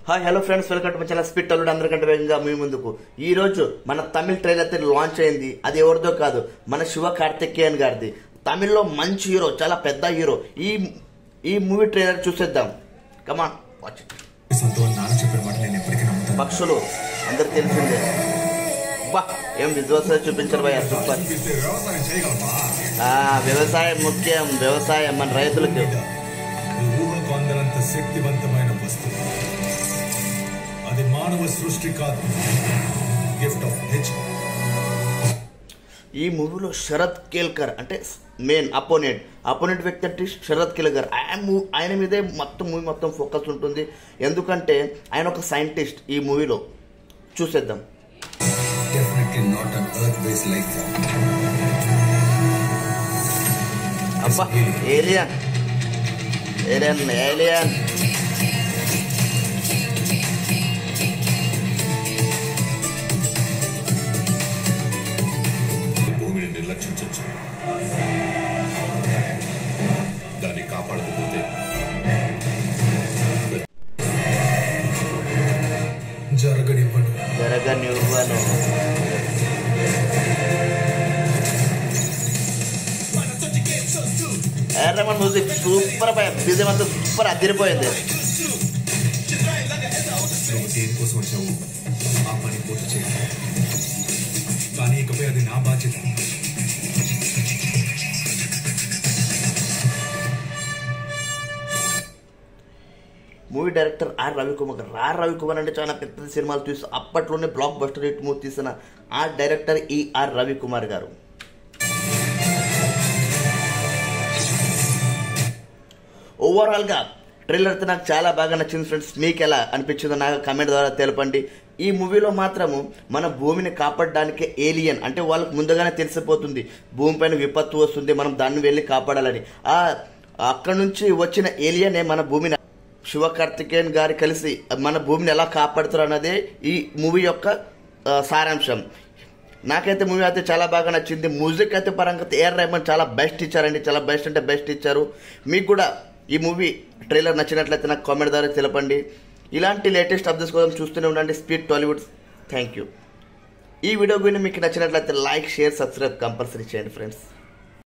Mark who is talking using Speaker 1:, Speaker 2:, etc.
Speaker 1: Hi hello friends, welcome to my channel speed Tollywood. అందరికంటే వేగంగా మీ ముందుకు ఈ రోజు మన తమిళ ట్రైలర్ అయితే లాంచ్ అయింది. అది ఎవరిదో కాదు, మన శివ కార్తికేయన్ గారిది. తమిళ్లో మంచి హీరో, చాలా పెద్ద హీరో. ఈ మూవీ ట్రైలర్ చూసేద్దాం. కమాన్ వాచ్ ఇట్. పక్షులు అందరికి తెలిసిందే. బా ఏం విజువల్స్ చూపించారు భయ్యా, సూపర్. వ్యవసాయం ముఖ్యం, వ్యవసాయం మన రైతులకి.
Speaker 2: శక్తివంతమైన వస్తువు అది మానవ సృష్టి కాదు, గిఫ్ట్ ఆఫ్ నేచర్.
Speaker 1: ఈ మూవీలో శరత్ కేల్కర్ అంటే మెయిన్ అపోనెంట్ వ్యక్తి అంటే శరత్ కేల్కర్. ఆయన మీదే మూవీ మొత్తం ఫోకస్ ఉంటుంది. ఎందుకంటే ఆయన ఒక సైంటిస్ట్. ఈ మూవీలో చూసేద్దాం. అబ్బా ఏలియన్
Speaker 2: భూమిని నిర్లక్షించవచ్చు, దాన్ని కాపాడకపోతే జరగనివ్వను.
Speaker 1: ఎర్రమన్ మ్యూజిక్ సూపర్, బీజం అంతా సూపర్ అదిరిపోయింది.
Speaker 2: నువ్వు దేనికోసం వచ్చావు ఆ పని పూర్తి చేయాలి, కానీ ఇకపై అది నా బాధ్యత.
Speaker 1: మూవీ డైరెక్టర్ ఆర్ రవికుమార్ అంటే చాలా పెద్ద సినిమాలు తీసి అప్పట్లోనే బ్లాక్ బస్టర్ హిట్ మూవీ తీసిన ఆ డైరెక్టర్ ఈ ఆర్ రవికుమార్ గారు. ఓవరాల్ గా ట్రైలర్ అయితే నాకు చాలా బాగా నచ్చింది ఫ్రెండ్స్. మీకు ఎలా అనిపించిందో నాకు కామెంట్ ద్వారా తెలపండి. ఈ మూవీలో మాత్రము మన భూమిని కాపాడడానికి ఏలియన్ అంటే వాళ్ళకు ముందుగానే తెలిసిపోతుంది భూమిపైన విపత్తు వస్తుంది, మనం దాన్ని వెళ్ళి కాపాడాలని. అక్కడ నుంచి వచ్చిన ఏలియనే మన భూమిని శివ కార్తికేయన్ గారు కలిసి మన భూమిని ఎలా కాపాడుతారు అన్నదే ఈ మూవీ యొక్క సారాంశం. నాకైతే మూవీ అయితే చాలా బాగా నచ్చింది. మ్యూజిక్ అయితే పరంగా ఏఆర్ రెహమాన్ చాలా బెస్ట్ ఇచ్చారండి, చాలా బెస్ట్ అంటే బెస్ట్ ఇచ్చారు. మీకు కూడా ఈ మూవీ ట్రైలర్ నచ్చినట్లయితే నాకు కామెంట్ ద్వారా తెలపండి. ఇలాంటి లేటెస్ట్ అప్డేట్స్ కోసం చూస్తూనే ఉండండి స్పీడ్ టాలీవుడ్. Thank you. ఈ వీడియో గురించి మీకు నచ్చినట్లయితే లైక్, షేర్, సబ్స్క్రైబ్ కంపల్సరీ చేయండి ఫ్రెండ్స్.